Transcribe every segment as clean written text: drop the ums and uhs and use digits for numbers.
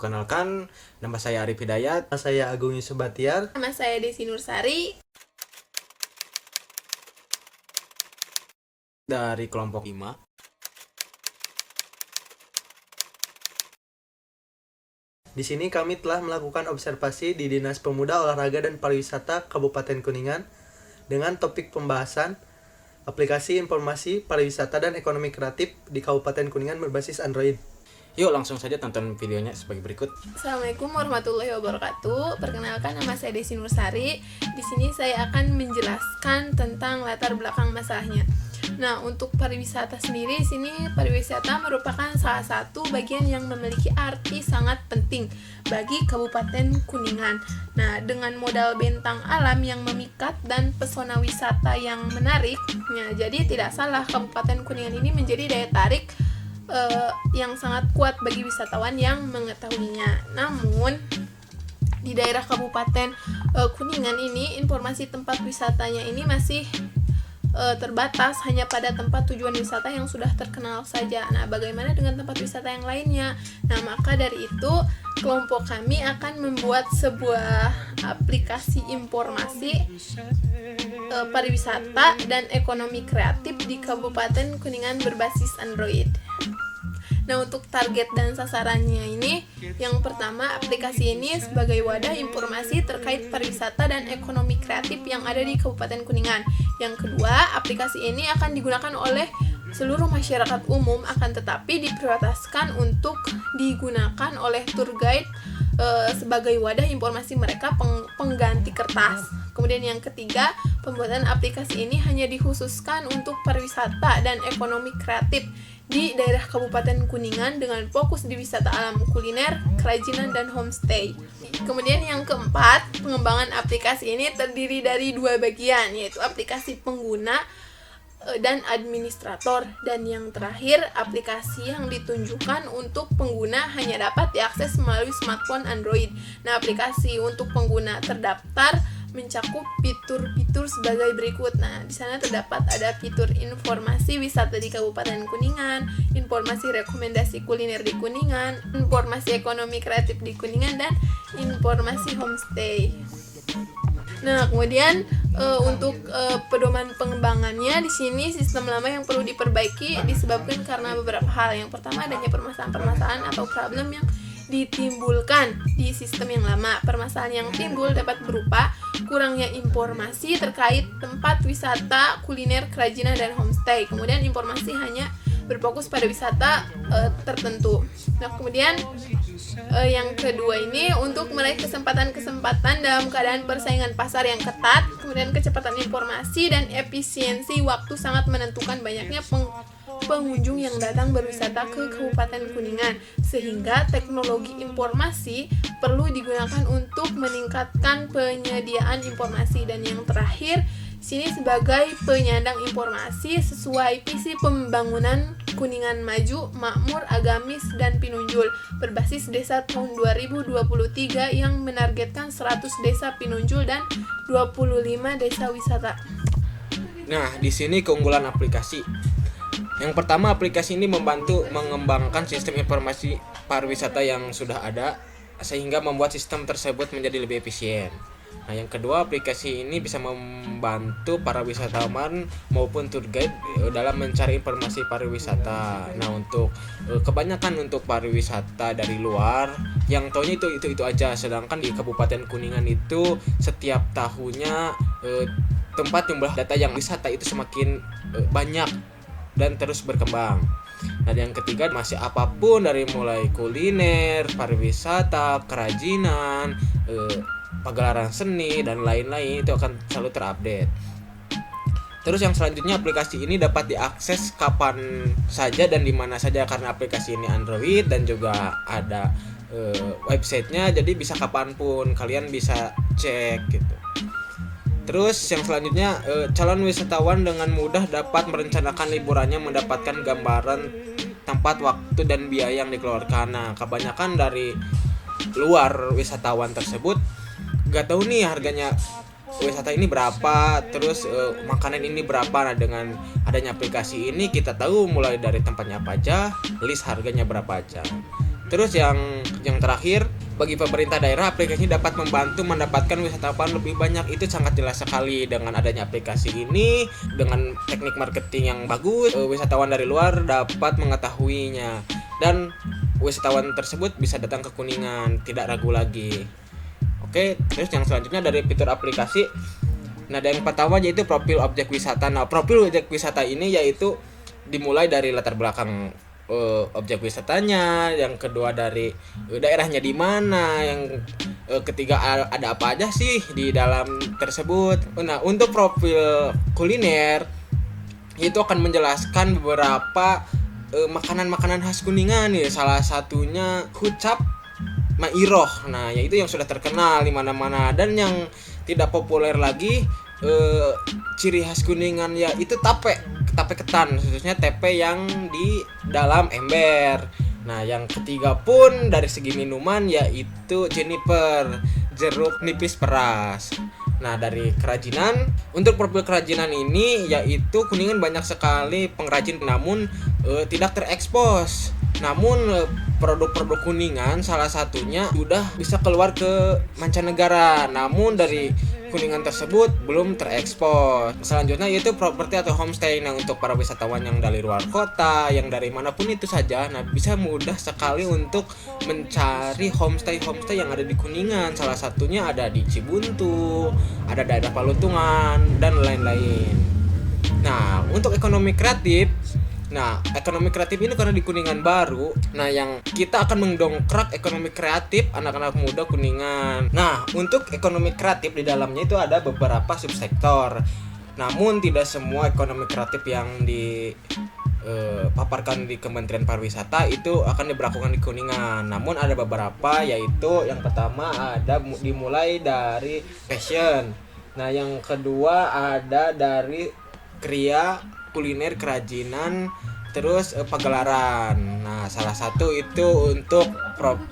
Perkenalkan, nama saya Arif Hidayat. Nama saya Agung Yusuf Batiar. Nama saya Desi Nursari Dari kelompok 5. Di sini kami telah melakukan observasi di Dinas Pemuda, Olahraga, dan Pariwisata Kabupaten Kuningan dengan topik pembahasan aplikasi informasi pariwisata dan ekonomi kreatif di Kabupaten Kuningan berbasis Android. Yuk langsung saja tonton videonya sebagai berikut. Assalamualaikum warahmatullahi wabarakatuh. Perkenalkan, nama saya Desi Nursari. Di sini saya akan menjelaskan tentang latar belakang masalahnya. Nah, untuk pariwisata sendiri, di sini pariwisata merupakan salah satu bagian yang memiliki arti sangat penting bagi Kabupaten Kuningan. Nah, dengan modal bentang alam yang memikat dan pesona wisata yang menarik, ya, jadi tidak salah Kabupaten Kuningan ini menjadi daya tarik yang sangat kuat bagi wisatawan yang mengetahuinya. Namun, di daerah Kabupaten Kuningan ini, informasi tempat wisatanya ini masih terbatas hanya pada tempat tujuan wisata yang sudah terkenal saja. Nah, bagaimana dengan tempat wisata yang lainnya? Nah, maka dari itu kelompok kami akan membuat sebuah aplikasi informasi pariwisata dan ekonomi kreatif di Kabupaten Kuningan berbasis Android. Nah, untuk target dan sasarannya ini, yang pertama, aplikasi ini sebagai wadah informasi terkait pariwisata dan ekonomi kreatif yang ada di Kabupaten Kuningan. Yang kedua, aplikasi ini akan digunakan oleh seluruh masyarakat umum, akan tetapi diprioritaskan untuk digunakan oleh tour guide sebagai wadah informasi mereka pengganti kertas. Kemudian yang ketiga, pembuatan aplikasi ini hanya dikhususkan untuk pariwisata dan ekonomi kreatif di daerah Kabupaten Kuningan dengan fokus di wisata alam, kuliner, kerajinan, dan homestay. Kemudian yang keempat, pengembangan aplikasi ini terdiri dari dua bagian, yaitu aplikasi pengguna dan administrator. Dan yang terakhir, aplikasi yang ditunjukkan untuk pengguna hanya dapat diakses melalui smartphone Android. Nah, aplikasi untuk pengguna terdaftar mencakup fitur-fitur sebagai berikut. Nah, di sana terdapat ada fitur informasi wisata di Kabupaten Kuningan, informasi rekomendasi kuliner di Kuningan, informasi ekonomi kreatif di Kuningan, dan informasi homestay. Nah, kemudian untuk pedoman pengembangannya, di sini sistem lama yang perlu diperbaiki disebabkan karena beberapa hal. Yang pertama, adanya permasalahan-permasalahan atau problem yang ditimbulkan di sistem yang lama. Permasalahan yang timbul dapat berupa kurangnya informasi terkait tempat wisata, kuliner, kerajinan, dan homestay. Kemudian informasi hanya berfokus pada wisata tertentu. Nah, kemudian yang kedua ini, untuk meraih kesempatan-kesempatan dalam keadaan persaingan pasar yang ketat, kemudian kecepatan informasi dan efisiensi waktu sangat menentukan banyaknya pengunjung yang datang berwisata ke Kabupaten Kuningan, sehingga teknologi informasi perlu digunakan untuk meningkatkan penyediaan informasi. Dan yang terakhir, sini sebagai penyandang informasi sesuai visi pembangunan Kuningan Maju, Makmur, Agamis, dan Pinunjul berbasis desa tahun 2023 yang menargetkan 100 desa pinunjul dan 25 desa wisata. Nah, di sini keunggulan aplikasi. Yang pertama, aplikasi ini membantu mengembangkan sistem informasi pariwisata yang sudah ada sehingga membuat sistem tersebut menjadi lebih efisien. Nah, yang kedua, aplikasi ini bisa membantu para wisatawan maupun tour guide dalam mencari informasi pariwisata. Nah, untuk kebanyakan untuk pariwisata dari luar yang taunya itu aja, sedangkan di Kabupaten Kuningan itu setiap tahunnya tempat jumlah data yang wisata itu semakin banyak dan terus berkembang. Nah, yang ketiga, masih apapun dari mulai kuliner, pariwisata, kerajinan, pagelaran seni, dan lain-lain itu akan selalu terupdate. Terus yang selanjutnya, aplikasi ini dapat diakses kapan saja dan di mana saja karena aplikasi ini Android dan juga ada websitenya, jadi bisa kapanpun kalian bisa cek gitu. Terus yang selanjutnya, calon wisatawan dengan mudah dapat merencanakan liburannya, mendapatkan gambaran tempat, waktu, dan biaya yang dikeluarkan. Nah, kebanyakan dari luar wisatawan tersebut gak tahu nih harganya wisata ini berapa, terus makanan ini berapa. Nah, dengan adanya aplikasi ini kita tahu mulai dari tempatnya apa aja, list harganya berapa aja. Terus yang terakhir, bagi pemerintah daerah, aplikasi dapat membantu mendapatkan wisatawan lebih banyak. Itu sangat jelas sekali dengan adanya aplikasi ini. Dengan teknik marketing yang bagus, wisatawan dari luar dapat mengetahuinya dan wisatawan tersebut bisa datang ke Kuningan, tidak ragu lagi. Oke, terus yang selanjutnya dari fitur aplikasi. Nah, yang pertama yaitu profil objek wisata. Nah, profil objek wisata ini yaitu dimulai dari latar belakang objek wisatanya, yang kedua dari daerahnya di mana, yang ketiga ada apa aja sih di dalam tersebut. Nah, untuk profil kuliner itu akan menjelaskan beberapa makanan-makanan khas Kuningan nih, salah satunya kucap Mairoh. Nah, yaitu yang sudah terkenal di mana-mana, dan yang tidak populer lagi ciri khas Kuningan yaitu tape ketan, khususnya tempe yang di dalam ember. Nah, yang ketiga pun dari segi minuman yaitu jeniper, jeruk nipis peras. Nah, dari kerajinan, untuk profil kerajinan ini yaitu Kuningan banyak sekali pengrajin namun tidak terekspos. Namun produk-produk Kuningan salah satunya sudah bisa keluar ke mancanegara, namun dari Kuningan tersebut belum terekspos. Selanjutnya yaitu properti atau homestay. Nah, untuk para wisatawan yang dari luar kota, yang dari manapun itu saja, nah bisa mudah sekali untuk mencari homestay yang ada di Kuningan. Salah satunya ada di Cibuntu, ada daerah Palutungan, dan lain-lain. Nah, untuk ekonomi kreatif ini karena di Kuningan baru, nah yang kita akan mendongkrak ekonomi kreatif anak-anak muda Kuningan. Nah, untuk ekonomi kreatif di dalamnya itu ada beberapa subsektor. Namun tidak semua ekonomi kreatif yang dipaparkan di Kementerian Pariwisata itu akan diberlakukan di Kuningan. Namun ada beberapa, yaitu yang pertama ada dimulai dari fashion. Nah, yang kedua ada dari kriya, kuliner, kerajinan, terus pagelaran. Nah, salah satu itu untuk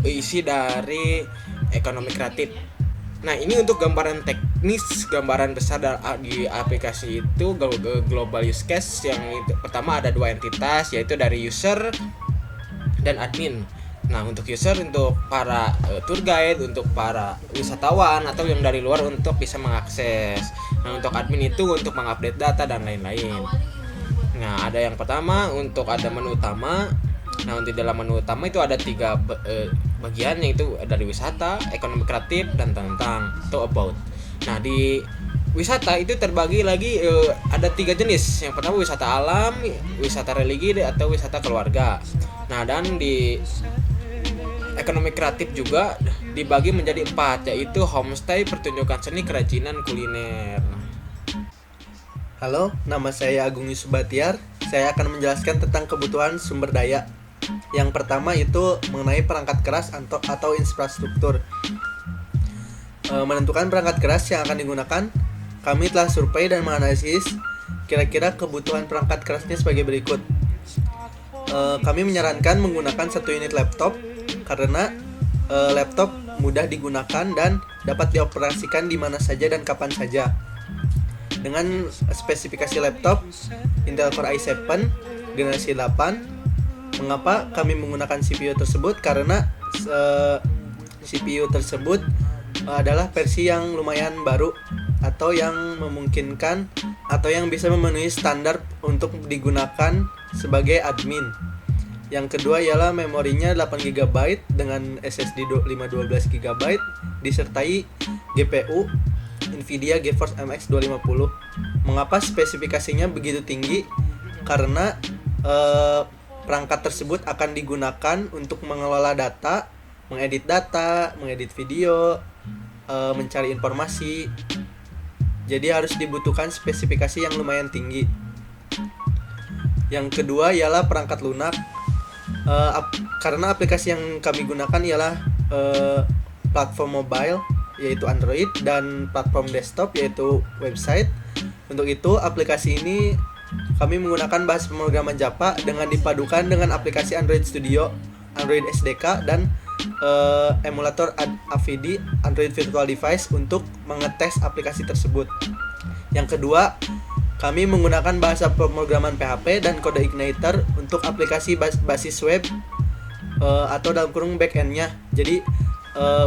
isi dari ekonomi kreatif. Nah, ini untuk gambaran teknis, gambaran besar di aplikasi itu global use case. Yang itu, pertama ada dua entitas, yaitu dari user dan admin. Nah, untuk user untuk para tour guide, untuk para wisatawan atau yang dari luar untuk bisa mengakses. Nah, untuk admin itu untuk mengupdate data dan lain-lain. Nah, ada yang pertama untuk ada menu utama. Nah, untuk dalam menu utama itu ada 3 bagian, yaitu dari wisata, ekonomi kreatif, dan tentang atau about. Nah, di wisata itu terbagi lagi ada 3 jenis. Yang pertama wisata alam, wisata religi, atau wisata keluarga. Nah, dan di ekonomi kreatif juga dibagi menjadi 4, yaitu homestay, pertunjukan seni, kerajinan, kuliner. Halo, nama saya Agung Yusuf Batiar. Saya akan menjelaskan tentang kebutuhan sumber daya. Yang pertama itu mengenai perangkat keras atau infrastruktur. Menentukan perangkat keras yang akan digunakan, kami telah survei dan menganalisis kira-kira kebutuhan perangkat kerasnya sebagai berikut. Kami menyarankan menggunakan 1 unit laptop karena laptop mudah digunakan dan dapat dioperasikan di mana saja dan kapan saja. Dengan spesifikasi laptop Intel Core i7 generasi 8. Mengapa kami menggunakan CPU tersebut? Karena CPU tersebut adalah versi yang lumayan baru atau yang memungkinkan atau yang bisa memenuhi standar untuk digunakan sebagai admin. Yang kedua ialah memorinya 8GB dengan SSD 512GB disertai GPU Nvidia GeForce MX 250. Mengapa spesifikasinya begitu tinggi? Karena perangkat tersebut akan digunakan untuk mengelola data, mengedit video, mencari informasi. Jadi harus dibutuhkan spesifikasi yang lumayan tinggi. Yang kedua ialah perangkat lunak. Karena aplikasi yang kami gunakan ialah platform mobile yaitu Android dan platform desktop yaitu website. Untuk itu aplikasi ini kami menggunakan bahasa pemrograman Java dengan dipadukan dengan aplikasi Android Studio, Android SDK, dan emulator AVD Android Virtual Device untuk mengetes aplikasi tersebut. Yang kedua, kami menggunakan bahasa pemrograman PHP dan kode Igniter untuk aplikasi basis web atau dalam kurung backendnya. Jadi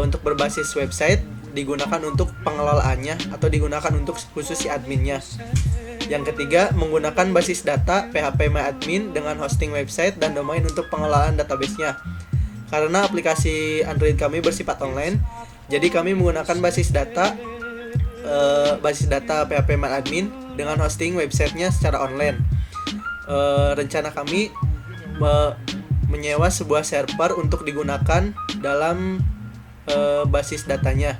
untuk berbasis website digunakan untuk pengelolaannya atau digunakan untuk khusus si adminnya. Yang ketiga, menggunakan basis data PHP-MyAdmin dengan hosting website dan domain untuk pengelolaan database-nya. Karena aplikasi Android kami bersifat online, jadi kami menggunakan basis data PHP-MyAdmin dengan hosting websitenya secara online. Rencana kami menyewa sebuah server untuk digunakan dalam basis datanya.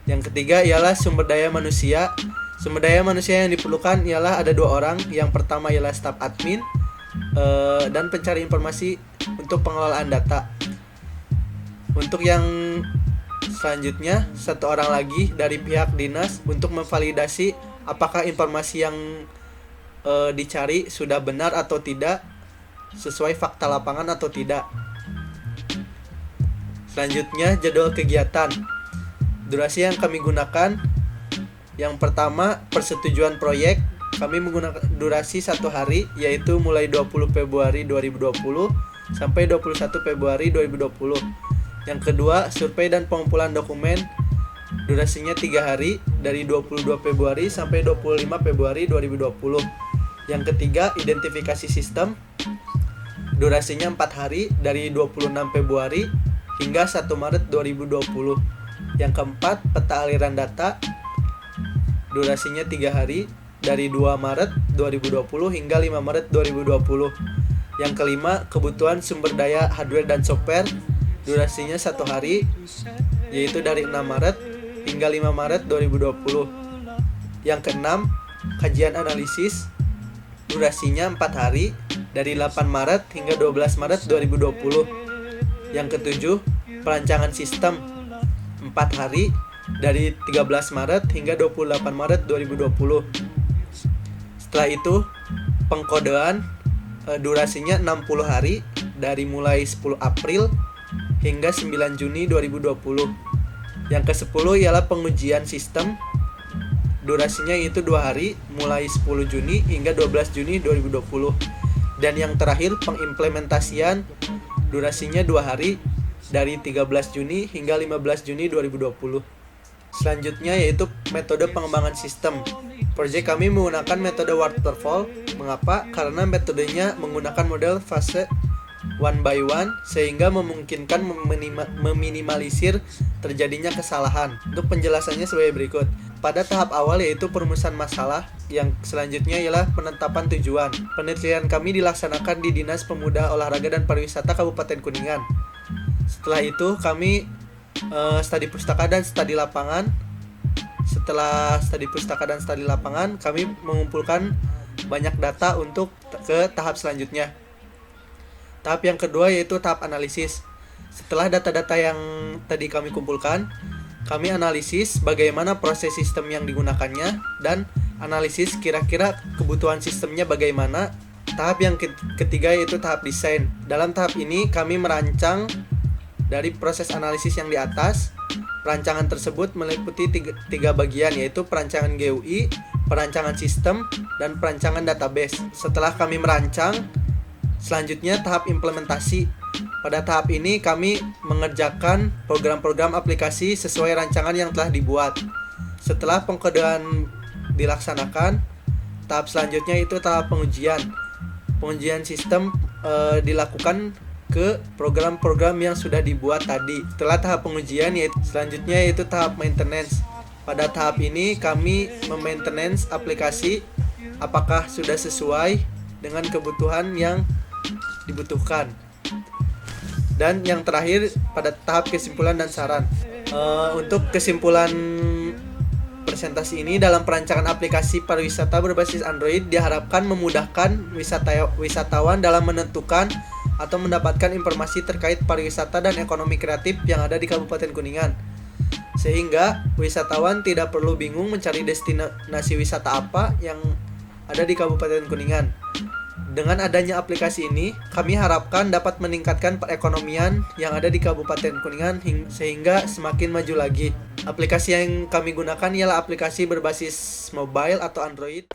Yang ketiga ialah sumber daya manusia. Sumber daya manusia yang diperlukan ialah ada 2 orang. Yang pertama ialah staf admin dan pencari informasi untuk pengelolaan data. Untuk yang selanjutnya, 1 orang lagi dari pihak dinas untuk memvalidasi apakah informasi yang dicari sudah benar atau tidak, sesuai fakta lapangan atau tidak. Selanjutnya, jadwal kegiatan. Durasi yang kami gunakan, yang pertama persetujuan proyek, kami menggunakan durasi 1 hari, yaitu mulai 20 Februari 2020 sampai 21 Februari 2020. Yang kedua, survei dan pengumpulan dokumen, durasinya 3 hari, dari 22 Februari sampai 25 Februari 2020. Yang ketiga, identifikasi sistem, durasinya 4 hari, dari 26 Februari hingga 1 Maret 2020. Yang keempat, peta aliran data, durasinya 3 hari, dari 2 Maret 2020 hingga 5 Maret 2020. Yang kelima, kebutuhan sumber daya hardware dan software, durasinya 1 hari, yaitu dari 6 Maret hingga 5 Maret 2020. Yang keenam, kajian analisis, durasinya 4 hari, dari 8 Maret hingga 12 Maret 2020. Yang ketujuh, perancangan sistem, 4 hari, dari 13 Maret hingga 28 Maret 2020. Setelah itu, pengkodean, durasinya 60 hari, dari mulai 10 April hingga 9 Juni 2020. Yang ke-10 ialah pengujian sistem, durasinya yaitu 2 hari, mulai 10 Juni hingga 12 Juni 2020. Dan yang terakhir, pengimplementasian, durasinya 2 hari, dari 13 Juni hingga 15 Juni 2020. Selanjutnya yaitu metode pengembangan sistem. Proyek kami menggunakan metode waterfall. Mengapa? Karena metodenya menggunakan model fase one by one, sehingga memungkinkan meminimalisir terjadinya kesalahan. Untuk penjelasannya sebagai berikut. Pada tahap awal yaitu perumusan masalah, yang selanjutnya ialah penetapan tujuan. Penelitian kami dilaksanakan di Dinas Pemuda, Olahraga dan Pariwisata Kabupaten Kuningan. Setelah itu kami studi pustaka dan studi lapangan. Setelah studi pustaka dan studi lapangan, kami mengumpulkan banyak data untuk ke tahap selanjutnya. Tahap yang kedua yaitu tahap analisis. Setelah data-data yang tadi kami kumpulkan, kami analisis bagaimana proses sistem yang digunakannya dan analisis kira-kira kebutuhan sistemnya bagaimana. Tahap yang ketiga yaitu tahap desain. Dalam tahap ini kami merancang dari proses analisis yang di atas. Perancangan tersebut meliputi tiga bagian, yaitu perancangan GUI, perancangan sistem, dan perancangan database. Setelah kami merancang, selanjutnya tahap implementasi. Pada tahap ini kami mengerjakan program-program aplikasi sesuai rancangan yang telah dibuat. Setelah pengkodean dilaksanakan, tahap selanjutnya itu tahap pengujian. Pengujian sistem dilakukan ke program-program yang sudah dibuat tadi. Setelah tahap pengujian selanjutnya yaitu tahap maintenance. Pada tahap ini kami memaintenance aplikasi apakah sudah sesuai dengan kebutuhan yang dibutuhkan. Dan yang terakhir pada tahap kesimpulan dan saran. Untuk kesimpulan presentasi ini, dalam perancangan aplikasi pariwisata berbasis Android diharapkan memudahkan wisatawan dalam menentukan atau mendapatkan informasi terkait pariwisata dan ekonomi kreatif yang ada di Kabupaten Kuningan. Sehingga wisatawan tidak perlu bingung mencari destinasi wisata apa yang ada di Kabupaten Kuningan. Dengan adanya aplikasi ini, kami harapkan dapat meningkatkan perekonomian yang ada di Kabupaten Kuningan sehingga semakin maju lagi. Aplikasi yang kami gunakan ialah aplikasi berbasis mobile atau Android.